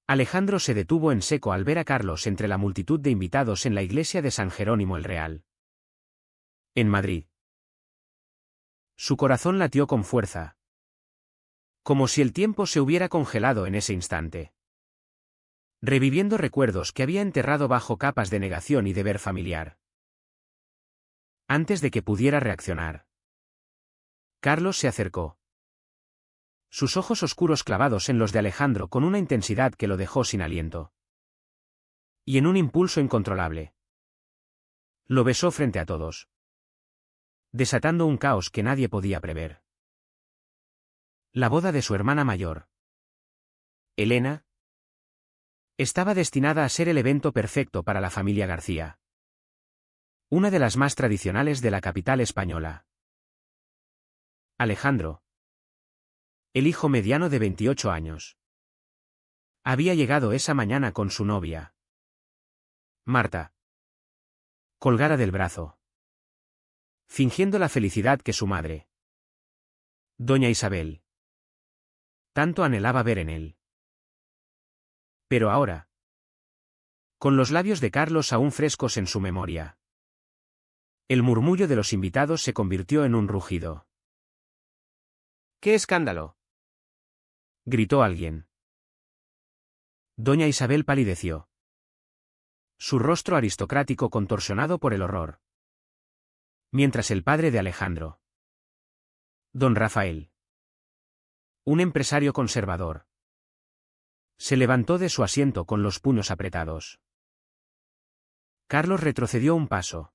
Alejandro se detuvo en seco al ver a Carlos entre la multitud de invitados en la iglesia de San Jerónimo el Real, en Madrid. Su corazón latió con fuerza, como si el tiempo se hubiera congelado en ese instante, reviviendo recuerdos que había enterrado bajo capas de negación y deber familiar. Antes de que pudiera reaccionar, Carlos se acercó, sus ojos oscuros clavados en los de Alejandro con una intensidad que lo dejó sin aliento. Y en un impulso incontrolable, lo besó frente a todos, desatando un caos que nadie podía prever. La boda de su hermana mayor, Elena, estaba destinada a ser el evento perfecto para la familia García, una de las más tradicionales de la capital española. Alejandro, el hijo mediano de 28 años, había llegado esa mañana con su novia, Marta, colgada del brazo, fingiendo la felicidad que su madre, doña Isabel, tanto anhelaba ver en él. Pero ahora, con los labios de Carlos aún frescos en su memoria, el murmullo de los invitados se convirtió en un rugido. ¡Qué escándalo!, gritó alguien. Doña Isabel palideció, su rostro aristocrático contorsionado por el horror. Mientras el padre de Alejandro, don Rafael, un empresario conservador, se levantó de su asiento con los puños apretados. Carlos retrocedió un paso,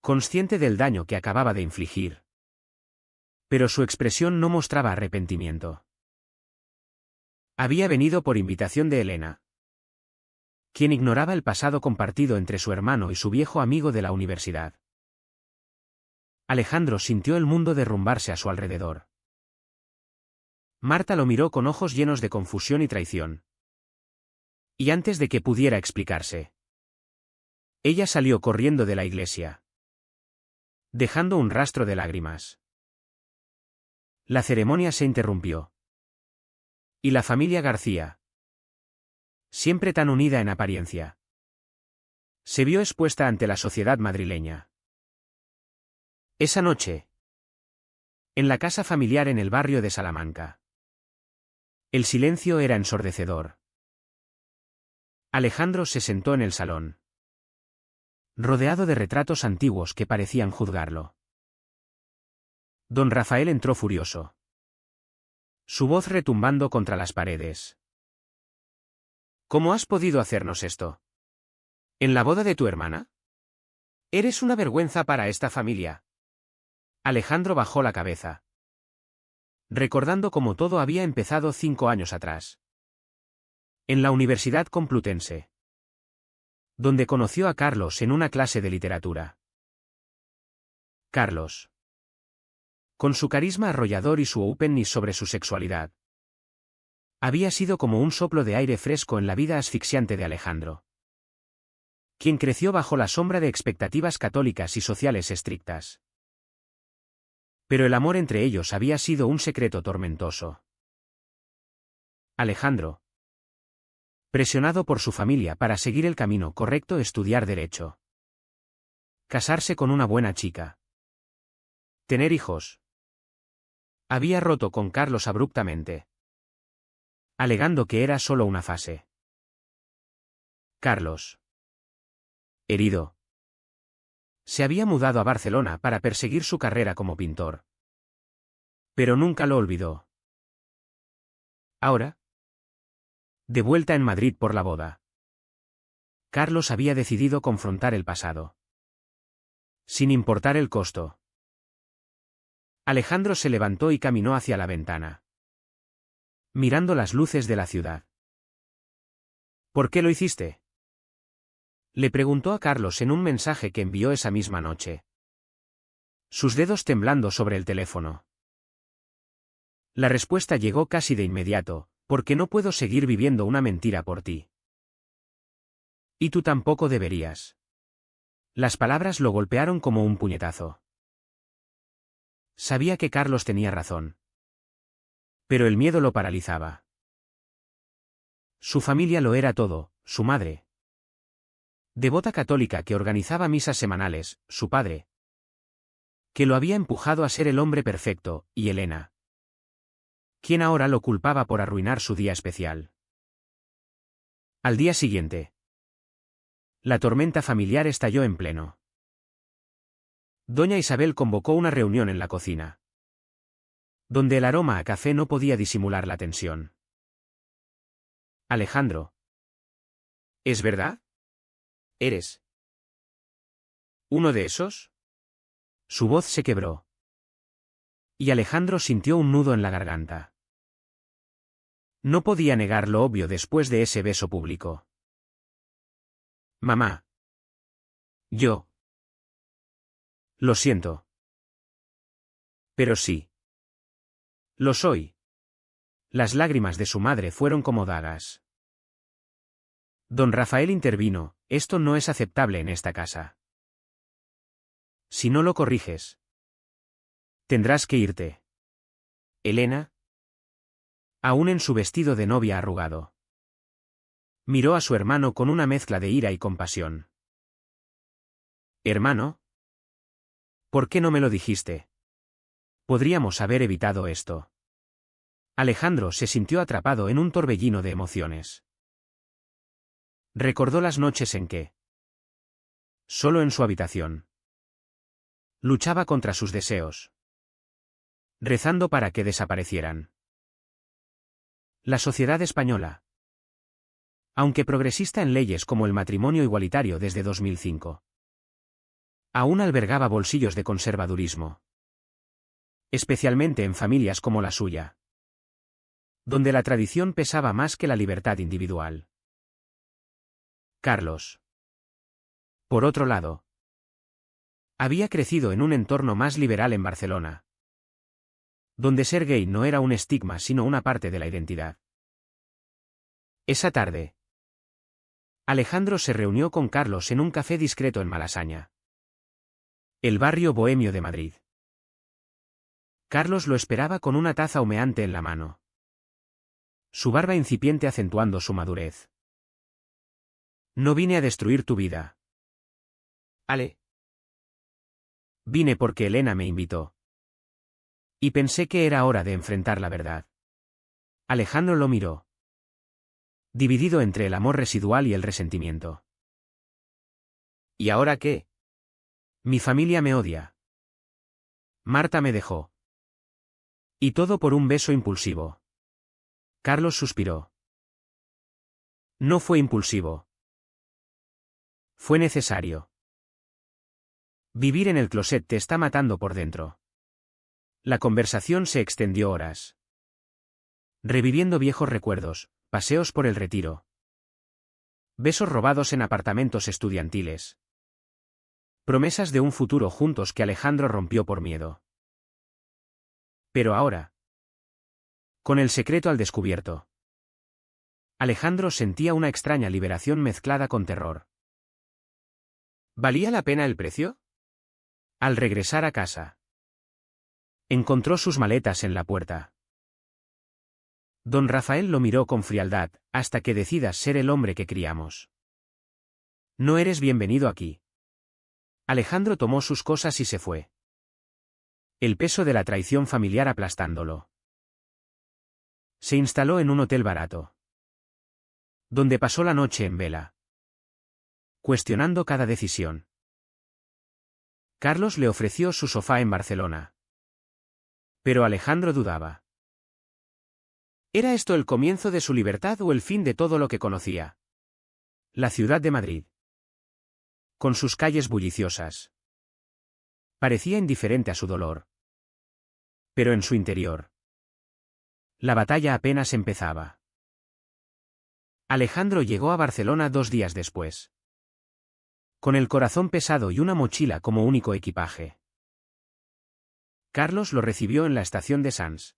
consciente del daño que acababa de infligir. Pero su expresión no mostraba arrepentimiento. Había venido por invitación de Elena, quien ignoraba el pasado compartido entre su hermano y su viejo amigo de la universidad. Alejandro sintió el mundo derrumbarse a su alrededor. Marta lo miró con ojos llenos de confusión y traición. Y antes de que pudiera explicarse, ella salió corriendo de la iglesia, dejando un rastro de lágrimas. La ceremonia se interrumpió. Y la familia García, siempre tan unida en apariencia, se vio expuesta ante la sociedad madrileña. Esa noche, en la casa familiar en el barrio de Salamanca, el silencio era ensordecedor. Alejandro se sentó en el salón, rodeado de retratos antiguos que parecían juzgarlo. Don Rafael entró furioso, su voz retumbando contra las paredes. ¿Cómo has podido hacernos esto? ¿En la boda de tu hermana? Eres una vergüenza para esta familia. Alejandro bajó la cabeza, recordando cómo todo había empezado 5 años atrás, en la Universidad Complutense, donde conoció a Carlos en una clase de literatura. Carlos, con su carisma arrollador y su openness sobre su sexualidad, había sido como un soplo de aire fresco en la vida asfixiante de Alejandro, quien creció bajo la sombra de expectativas católicas y sociales estrictas. Pero el amor entre ellos había sido un secreto tormentoso. Alejandro, presionado por su familia para seguir el camino correcto, estudiar derecho, casarse con una buena chica, tener hijos, había roto con Carlos abruptamente, alegando que era solo una fase. Carlos, herido, se había mudado a Barcelona para perseguir su carrera como pintor. Pero nunca lo olvidó. Ahora, de vuelta en Madrid por la boda, Carlos había decidido confrontar el pasado, sin importar el costo. Alejandro se levantó y caminó hacia la ventana, mirando las luces de la ciudad. ¿Por qué lo hiciste?, le preguntó a Carlos en un mensaje que envió esa misma noche, sus dedos temblando sobre el teléfono. La respuesta llegó casi de inmediato: porque no puedo seguir viviendo una mentira por ti. Y tú tampoco deberías. Las palabras lo golpearon como un puñetazo. Sabía que Carlos tenía razón, pero el miedo lo paralizaba. Su familia lo era todo, su madre, devota católica que organizaba misas semanales, su padre, que lo había empujado a ser el hombre perfecto, y Elena, quien ahora lo culpaba por arruinar su día especial. Al día siguiente, la tormenta familiar estalló en pleno. Doña Isabel convocó una reunión en la cocina, donde el aroma a café no podía disimular la tensión. Alejandro. ¿Es verdad? ¿Eres uno de esos? Su voz se quebró. Y Alejandro sintió un nudo en la garganta. No podía negar lo obvio después de ese beso público. Mamá. Yo. Lo siento. Pero sí. Lo soy. Las lágrimas de su madre fueron como dagas. Don Rafael intervino, esto no es aceptable en esta casa. Si no lo corriges, tendrás que irte. Elena, aún en su vestido de novia arrugado, miró a su hermano con una mezcla de ira y compasión. Hermano, ¿por qué no me lo dijiste? Podríamos haber evitado esto. Alejandro se sintió atrapado en un torbellino de emociones. Recordó las noches en que, solo en su habitación, luchaba contra sus deseos, rezando para que desaparecieran. La sociedad española, aunque progresista en leyes como el matrimonio igualitario desde 2005, aún albergaba bolsillos de conservadurismo. Especialmente en familias como la suya, donde la tradición pesaba más que la libertad individual. Carlos, por otro lado, había crecido en un entorno más liberal en Barcelona, donde ser gay no era un estigma sino una parte de la identidad. Esa tarde, Alejandro se reunió con Carlos en un café discreto en Malasaña, el barrio bohemio de Madrid. Carlos lo esperaba con una taza humeante en la mano, su barba incipiente acentuando su madurez. No vine a destruir tu vida, Ale. Vine porque Elena me invitó. Y pensé que era hora de enfrentar la verdad. Alejandro lo miró, dividido entre el amor residual y el resentimiento. ¿Y ahora qué? Mi familia me odia. Marta me dejó. Y todo por un beso impulsivo. Carlos suspiró. No fue impulsivo. Fue necesario. Vivir en el closet te está matando por dentro. La conversación se extendió horas, reviviendo viejos recuerdos, paseos por el Retiro, besos robados en apartamentos estudiantiles, promesas de un futuro juntos que Alejandro rompió por miedo. Pero ahora, con el secreto al descubierto, Alejandro sentía una extraña liberación mezclada con terror. ¿Valía la pena el precio? Al regresar a casa, encontró sus maletas en la puerta. Don Rafael lo miró con frialdad, hasta que decidas ser el hombre que criamos. No eres bienvenido aquí. Alejandro tomó sus cosas y se fue, el peso de la traición familiar aplastándolo. Se instaló en un hotel barato, donde pasó la noche en vela, cuestionando cada decisión. Carlos le ofreció su sofá en Barcelona, pero Alejandro dudaba. ¿Era esto el comienzo de su libertad o el fin de todo lo que conocía? La ciudad de Madrid, con sus calles bulliciosas, parecía indiferente a su dolor. Pero en su interior, la batalla apenas empezaba. Alejandro llegó a Barcelona 2 días después, con el corazón pesado y una mochila como único equipaje. Carlos lo recibió en la estación de Sants,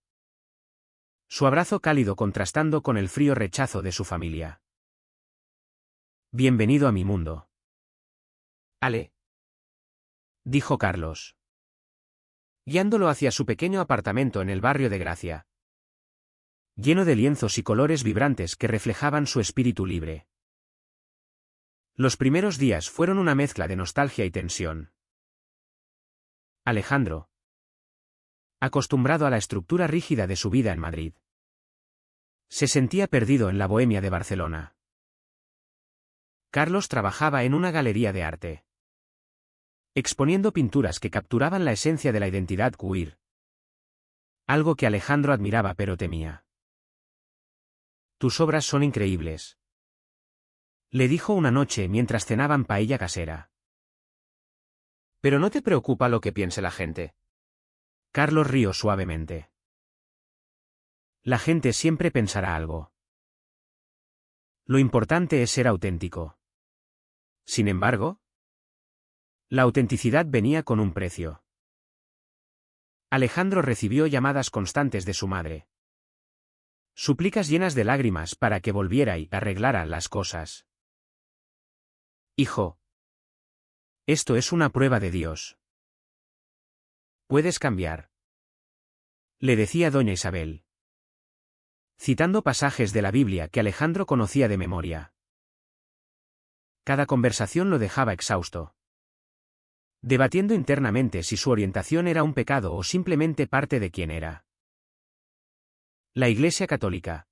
su abrazo cálido contrastando con el frío rechazo de su familia. Bienvenido a mi mundo, Ale, dijo Carlos, guiándolo hacia su pequeño apartamento en el barrio de Gracia. lleno de lienzos y colores vibrantes que reflejaban su espíritu libre. Los primeros días fueron una mezcla de nostalgia y tensión. Alejandro, acostumbrado a la estructura rígida de su vida en Madrid, se sentía perdido en la bohemia de Barcelona. Carlos trabajaba en una galería de arte, exponiendo pinturas que capturaban la esencia de la identidad queer, algo que Alejandro admiraba pero temía. «Tus obras son increíbles», le dijo una noche mientras cenaban paella casera. «¿Pero no te preocupa lo que piense la gente?». Carlos rió suavemente. «La gente siempre pensará algo. Lo importante es ser auténtico». Sin embargo, la autenticidad venía con un precio. Alejandro recibió llamadas constantes de su madre. Súplicas llenas de lágrimas para que volviera y arreglara las cosas. «Hijo, esto es una prueba de Dios. Puedes cambiar», le decía doña Isabel, citando pasajes de la Biblia que Alejandro conocía de memoria. Cada conversación lo dejaba exhausto, debatiendo internamente si su orientación era un pecado o simplemente parte de quien era. La Iglesia Católica,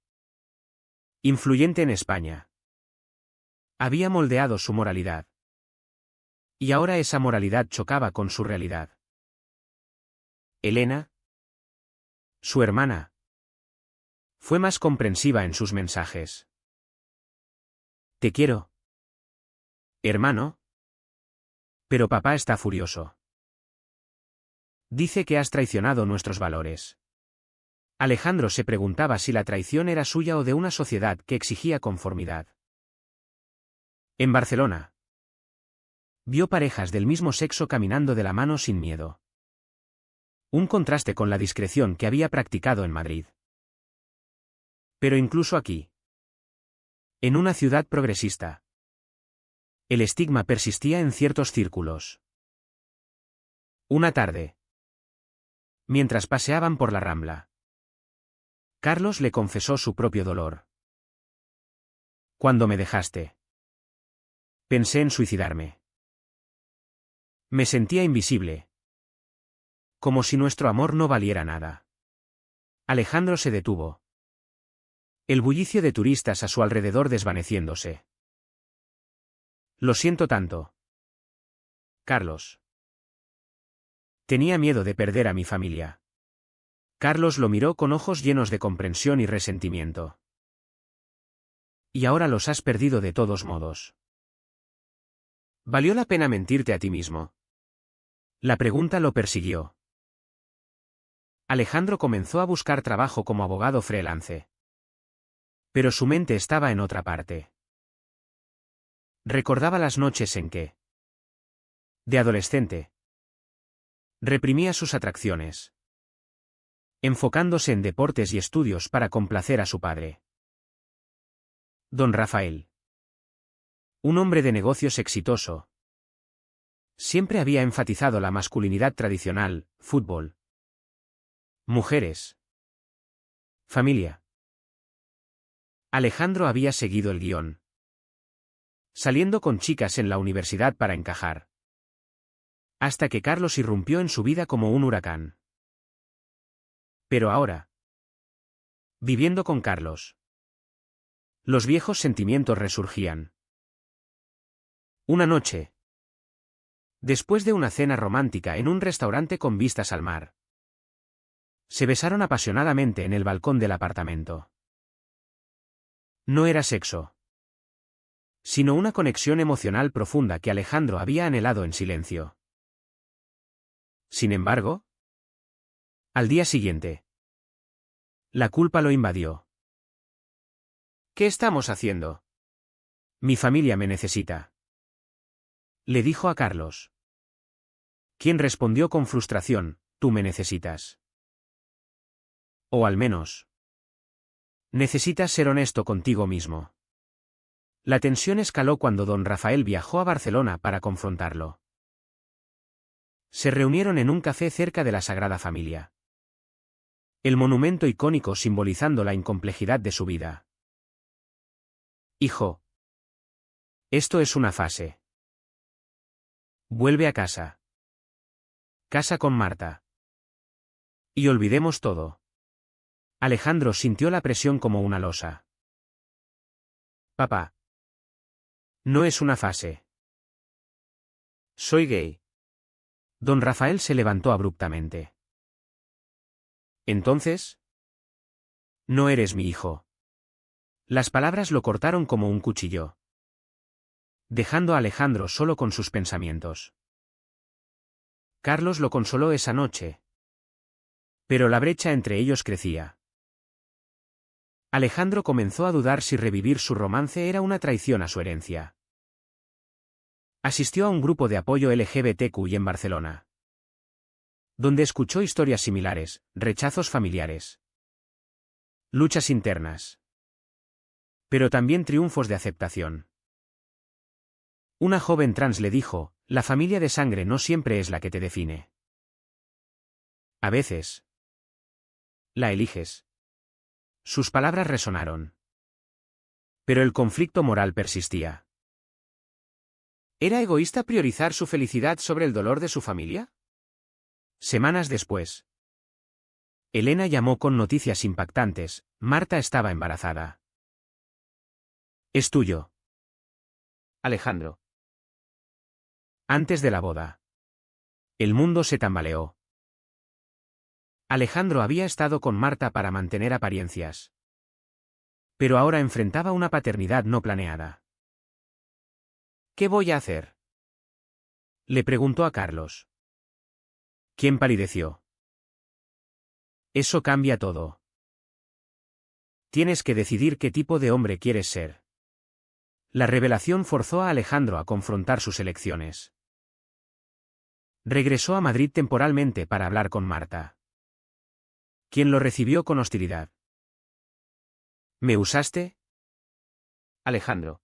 influyente en España, había moldeado su moralidad. Y ahora esa moralidad chocaba con su realidad. Elena, su hermana, fue más comprensiva en sus mensajes. «Te quiero, hermano. Pero papá está furioso. Dice que has traicionado nuestros valores». Alejandro se preguntaba si la traición era suya o de una sociedad que exigía conformidad. En Barcelona, vio parejas del mismo sexo caminando de la mano sin miedo. Un contraste con la discreción que había practicado en Madrid. Pero incluso aquí, en una ciudad progresista, el estigma persistía en ciertos círculos. Una tarde, mientras paseaban por la Rambla, Carlos le confesó su propio dolor. «Cuando me dejaste, pensé en suicidarme. Me sentía invisible, como si nuestro amor no valiera nada». Alejandro se detuvo, el bullicio de turistas a su alrededor desvaneciéndose. «Lo siento tanto, Carlos. Tenía miedo de perder a mi familia». Carlos lo miró con ojos llenos de comprensión y resentimiento. «Y ahora los has perdido de todos modos. ¿Valió la pena mentirte a ti mismo?». La pregunta lo persiguió. Alejandro comenzó a buscar trabajo como abogado freelance. Pero su mente estaba en otra parte. Recordaba las noches en que, de adolescente, reprimía sus atracciones, enfocándose en deportes y estudios para complacer a su padre. Don Rafael, un hombre de negocios exitoso, siempre había enfatizado la masculinidad tradicional: fútbol, mujeres, familia. Alejandro había seguido el guión, saliendo con chicas en la universidad para encajar, hasta que Carlos irrumpió en su vida como un huracán. Pero ahora, viviendo con Carlos, los viejos sentimientos resurgían. Una noche, después de una cena romántica en un restaurante con vistas al mar, se besaron apasionadamente en el balcón del apartamento. No era sexo, sino una conexión emocional profunda que Alejandro había anhelado en silencio. Sin embargo, al día siguiente, la culpa lo invadió. «¿Qué estamos haciendo? Mi familia me necesita», le dijo a Carlos, quien respondió con frustración: «Tú me necesitas. O al menos, necesitas ser honesto contigo mismo». La tensión escaló cuando don Rafael viajó a Barcelona para confrontarlo. Se reunieron en un café cerca de la Sagrada Familia. El monumento icónico simbolizando la incomplejidad de su vida. Hijo. Esto es una fase. Vuelve a casa. Casa con Marta. Y olvidemos todo. Alejandro sintió la presión como una losa. Papá. No es una fase. Soy gay. Don Rafael se levantó abruptamente. Entonces, no eres mi hijo. Las palabras lo cortaron como un cuchillo, dejando a Alejandro solo con sus pensamientos. Carlos lo consoló esa noche, pero la brecha entre ellos crecía. Alejandro comenzó a dudar si revivir su romance era una traición a su herencia. Asistió a un grupo de apoyo LGBTQI en Barcelona, donde escuchó historias similares, rechazos familiares, luchas internas, pero también triunfos de aceptación. Una joven trans le dijo, la familia de sangre no siempre es la que te define. A veces, la eliges. Sus palabras resonaron. Pero el conflicto moral persistía. ¿Era egoísta priorizar su felicidad sobre el dolor de su familia? Semanas después, Elena llamó con noticias impactantes. Marta estaba embarazada. Es tuyo. Alejandro. Antes de la boda, el mundo se tambaleó. Alejandro había estado con Marta para mantener apariencias, pero ahora enfrentaba una paternidad no planeada. ¿Qué voy a hacer?, le preguntó a Carlos, quien palideció. Eso cambia todo. Tienes que decidir qué tipo de hombre quieres ser. La revelación forzó a Alejandro a confrontar sus elecciones. Regresó a Madrid temporalmente para hablar con Marta, quien lo recibió con hostilidad. ¿Me usaste, Alejandro,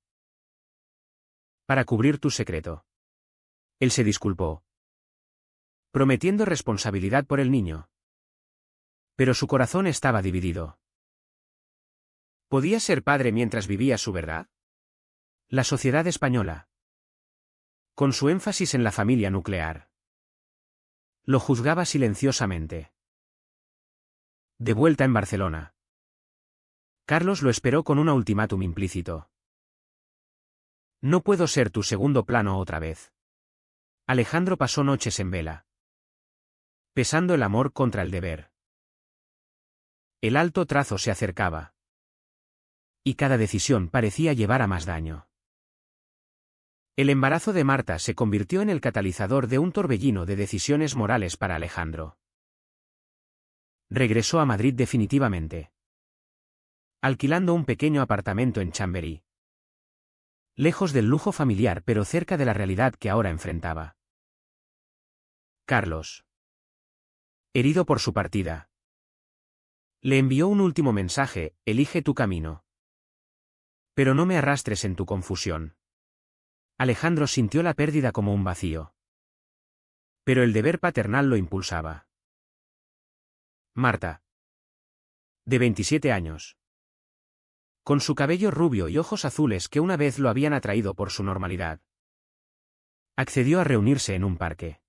para cubrir tu secreto? Él se disculpó, prometiendo responsabilidad por el niño. Pero su corazón estaba dividido. ¿Podía ser padre mientras vivía su verdad? La sociedad española, con su énfasis en la familia nuclear, lo juzgaba silenciosamente. De vuelta en Barcelona, Carlos lo esperó con un ultimátum implícito. No puedo ser tu segundo plano otra vez. Alejandro pasó noches en vela, pesando el amor contra el deber. El alto trazo se acercaba, y cada decisión parecía llevar a más daño. El embarazo de Marta se convirtió en el catalizador de un torbellino de decisiones morales para Alejandro. Regresó a Madrid definitivamente, alquilando un pequeño apartamento en Chamberí, lejos del lujo familiar pero cerca de la realidad que ahora enfrentaba. Carlos, herido por su partida, le envió un último mensaje: elige tu camino. Pero no me arrastres en tu confusión. Alejandro sintió la pérdida como un vacío, pero el deber paternal lo impulsaba. Marta, de 27 años, con su cabello rubio y ojos azules que una vez lo habían atraído por su normalidad, accedió a reunirse en un parque.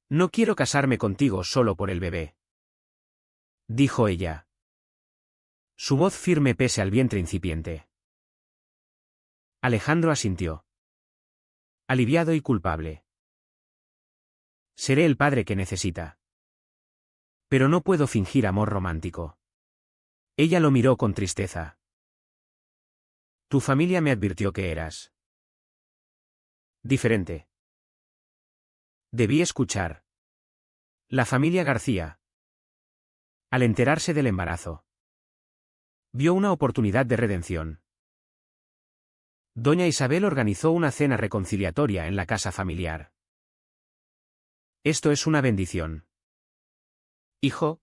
No quiero casarme contigo solo por el bebé, dijo ella, su voz firme pese al vientre incipiente. Alejandro asintió, aliviado y culpable. Seré el padre que necesita. Pero no puedo fingir amor romántico. Ella lo miró con tristeza. Tu familia me advirtió que eras diferente. Debí escuchar. La familia García, al enterarse del embarazo, vio una oportunidad de redención. Doña Isabel organizó una cena reconciliatoria en la casa familiar. Esto es una bendición, hijo.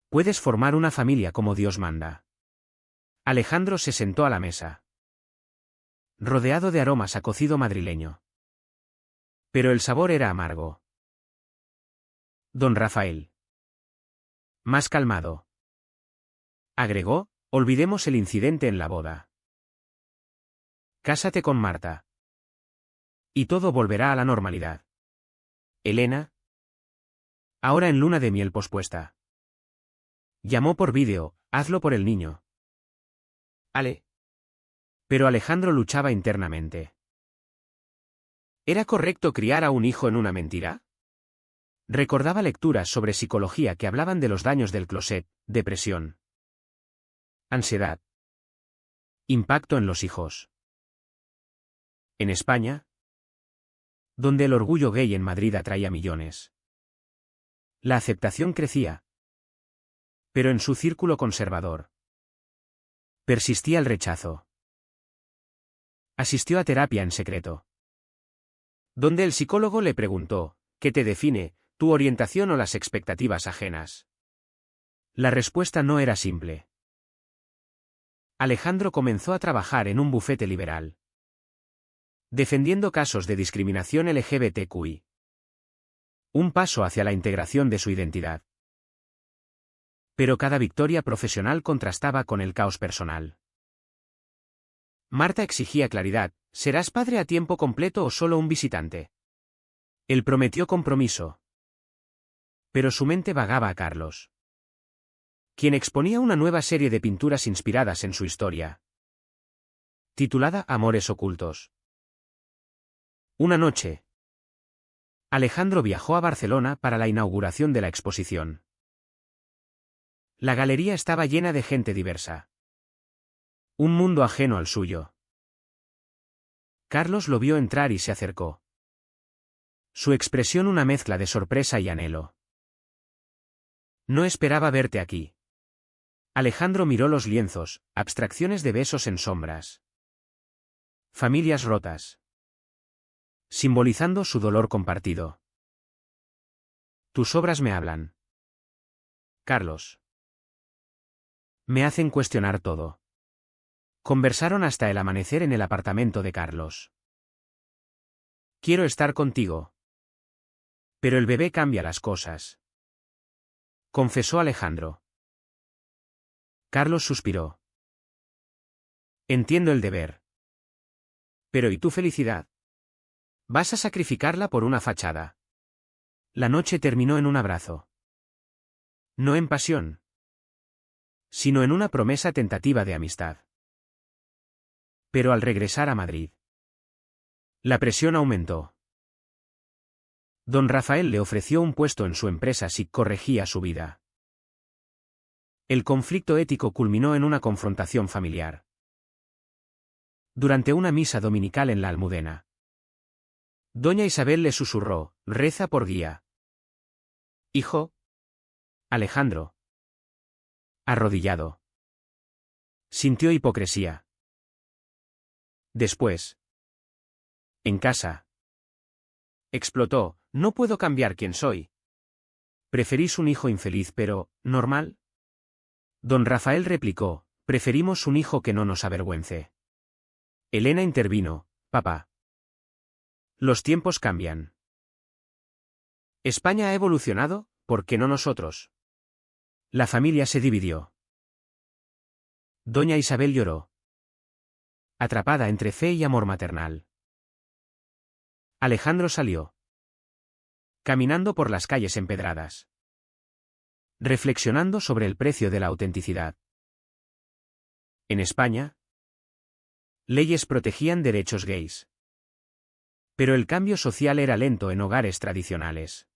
Puedes formar una familia como Dios manda. Alejandro se sentó a la mesa, rodeado de aromas a cocido madrileño. Pero el sabor era amargo. Don Rafael, Más calmado. Agregó, olvidemos el incidente en la boda. Cásate con Marta. Y todo volverá a la normalidad. Elena. Ahora en luna de miel pospuesta. Llamó por vídeo, hazlo por el niño. Ale. Pero Alejandro luchaba internamente. ¿Era correcto criar a un hijo en una mentira? Recordaba lecturas sobre psicología que hablaban de los daños del closet, depresión, ansiedad, impacto en los hijos. En España, donde el orgullo gay en Madrid atraía millones, la aceptación crecía. Pero en su círculo conservador persistía el rechazo. Asistió a terapia en secreto, donde el psicólogo le preguntó, ¿qué te define, tu orientación o las expectativas ajenas? La respuesta no era simple. Alejandro comenzó a trabajar en un bufete liberal, defendiendo casos de discriminación LGBTQI. Un paso hacia la integración de su identidad. Pero cada victoria profesional contrastaba con el caos personal. Marta exigía claridad, ¿serás padre a tiempo completo o solo un visitante? Él prometió compromiso. Pero su mente vagaba a Carlos, quien exponía una nueva serie de pinturas inspiradas en su historia, titulada Amores ocultos. Una noche, Alejandro viajó a Barcelona para la inauguración de la exposición. La galería estaba llena de gente diversa. Un mundo ajeno al suyo. Carlos lo vio entrar y se acercó. Su expresión una mezcla de sorpresa y anhelo. No esperaba verte aquí. Alejandro miró los lienzos, abstracciones de besos en sombras. Familias rotas. Simbolizando su dolor compartido. Tus obras me hablan, Carlos. Me hacen cuestionar todo. Conversaron hasta el amanecer en el apartamento de Carlos. Quiero estar contigo. Pero el bebé cambia las cosas, confesó Alejandro. Carlos suspiró. Entiendo el deber. Pero ¿y tu felicidad? ¿Vas a sacrificarla por una fachada? La noche terminó en un abrazo. No en pasión, sino en una promesa tentativa de amistad. Pero al regresar a Madrid, la presión aumentó. Don Rafael le ofreció un puesto en su empresa si corregía su vida. El conflicto ético culminó en una confrontación familiar. Durante una misa dominical en la Almudena, doña Isabel le susurró, reza por guía. Hijo. Alejandro. Arrodillado. Sintió hipocresía. Después. En casa. Explotó, no puedo cambiar quién soy. ¿Preferís un hijo infeliz pero, normal? Don Rafael replicó, preferimos un hijo que no nos avergüence. Elena intervino, papá. Los tiempos cambian. España ha evolucionado, ¿por qué no nosotros? La familia se dividió. Doña Isabel lloró, atrapada entre fe y amor maternal. Alejandro salió, caminando por las calles empedradas, reflexionando sobre el precio de la autenticidad. En España, leyes protegían derechos gays. Pero el cambio social era lento en hogares tradicionales.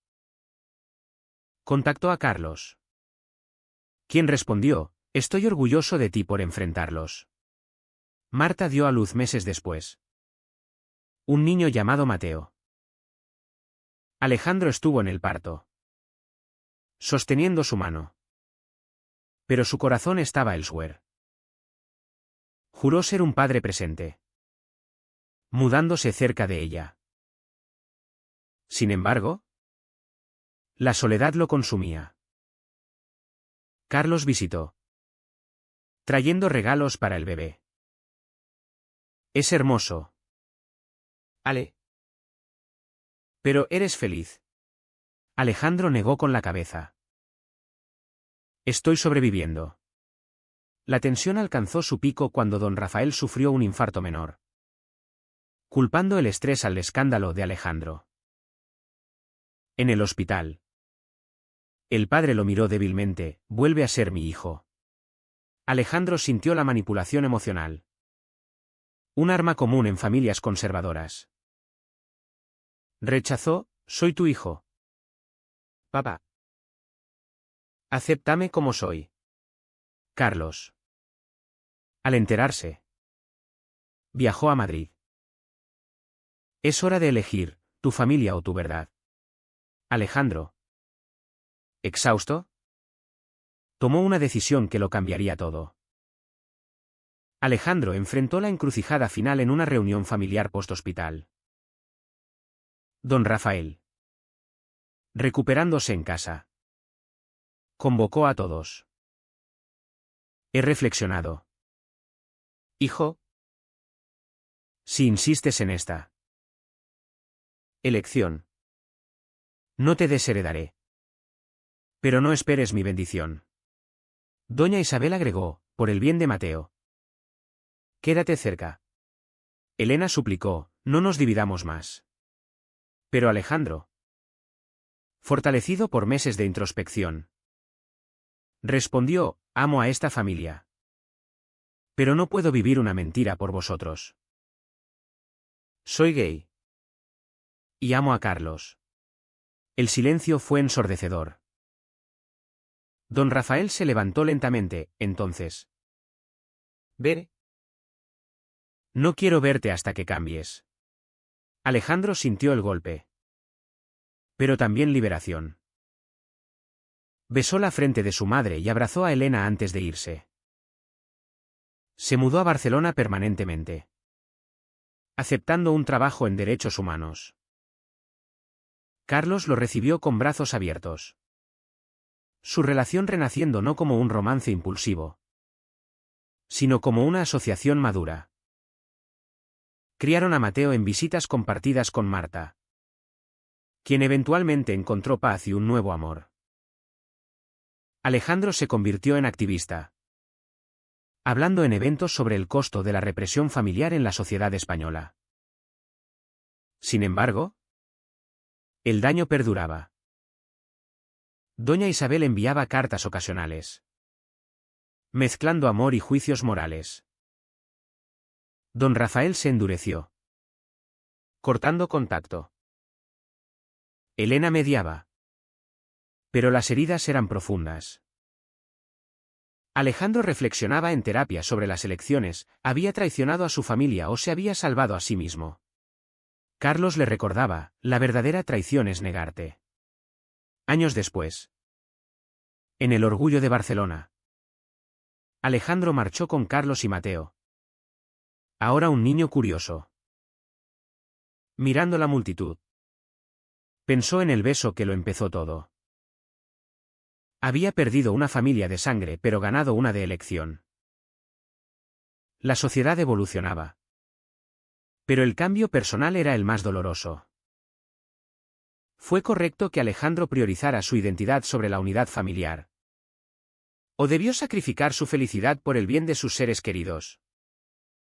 Contactó a Carlos, quien respondió, estoy orgulloso de ti por enfrentarlos. Marta dio a luz meses después. Un niño llamado Mateo. Alejandro estuvo en el parto, sosteniendo su mano. Pero su corazón estaba elsewhere. Juró ser un padre presente, mudándose cerca de ella. Sin embargo, la soledad lo consumía. Carlos visitó, trayendo regalos para el bebé. Es hermoso. Ale. Pero eres feliz. Alejandro negó con la cabeza. Estoy sobreviviendo. La tensión alcanzó su pico cuando don Rafael sufrió un infarto menor, culpando el estrés al escándalo de Alejandro. En el hospital. El padre lo miró débilmente. Vuelve a ser mi hijo. Alejandro sintió la manipulación emocional. Un arma común en familias conservadoras. Rechazó: soy tu hijo. Papá. Acéptame como soy. Carlos. Al enterarse, viajó a Madrid. Es hora de elegir, tu familia o tu verdad. Alejandro, exhausto, tomó una decisión que lo cambiaría todo. Alejandro enfrentó la encrucijada final en una reunión familiar post-hospital. Don Rafael, recuperándose en casa, convocó a todos. He reflexionado. Hijo, si insistes en esta elección, no te desheredaré. Pero no esperes mi bendición. Doña Isabel agregó: por el bien de Mateo, quédate cerca. Elena suplicó: no nos dividamos más. Pero Alejandro, fortalecido por meses de introspección, respondió: amo a esta familia. Pero no puedo vivir una mentira por vosotros. Soy gay. Y amo a Carlos. El silencio fue ensordecedor. Don Rafael se levantó lentamente. Entonces. Veré. No quiero verte hasta que cambies. Alejandro sintió el golpe. Pero también liberación. Besó la frente de su madre y abrazó a Elena antes de irse. Se mudó a Barcelona permanentemente, aceptando un trabajo en derechos humanos. Carlos lo recibió con brazos abiertos. Su relación renaciendo no como un romance impulsivo, sino como una asociación madura. Criaron a Mateo en visitas compartidas con Marta, quien eventualmente encontró paz y un nuevo amor. Alejandro se convirtió en activista, hablando en eventos sobre el costo de la represión familiar en la sociedad española. Sin embargo, el daño perduraba. Doña Isabel enviaba cartas ocasionales, mezclando amor y juicios morales. Don Rafael se endureció, cortando contacto. Elena mediaba, pero las heridas eran profundas. Alejandro reflexionaba en terapia sobre las elecciones: ¿había traicionado a su familia o se había salvado a sí mismo? Carlos le recordaba: la verdadera traición es negarte. Años después, en el Orgullo de Barcelona, Alejandro marchó con Carlos y Mateo. Ahora un niño curioso. Mirando la multitud, pensó en el beso que lo empezó todo. Había perdido una familia de sangre pero ganado una de elección. La sociedad evolucionaba, pero el cambio personal era el más doloroso. ¿Fue correcto que Alejandro priorizara su identidad sobre la unidad familiar? ¿O debió sacrificar su felicidad por el bien de sus seres queridos?